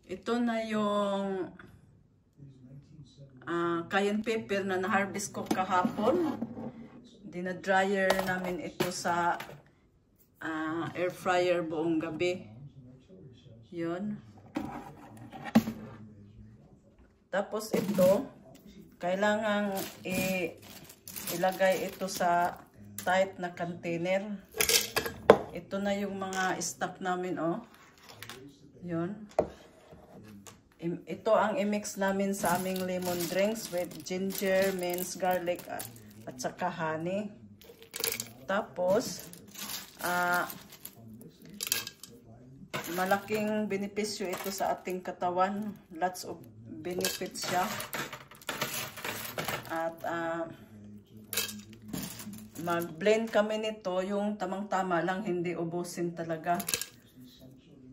Ito na yung cayenne pepper na na-harvest ko kahapon. Dina-dryer namin ito sa air fryer buong gabi. Yun. Tapos ito, kailangang ilagay ito sa tight na container. Ito na yung mga stock namin, oh. Yun. Ito ang i-mix namin sa aming lemon drinks with ginger, mint, garlic, at saka honey. Tapos, malaking benepisyo ito sa ating katawan. Lots of benefits siya. At mag-blend kami nito yung tamang-tama lang, hindi ubusin talaga.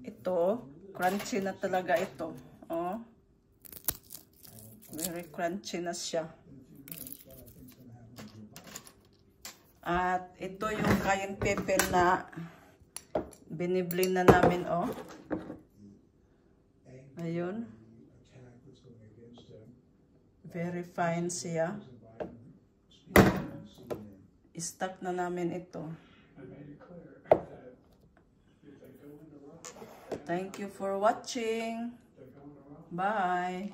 Ito, crunchy na talaga ito. Oh. Very crunchy na siya. At ito yung cayenne pepper na biniblend na namin, oh. Ayun. Very fine siya. I-stack na namin ito. Thank you for watching. Bye.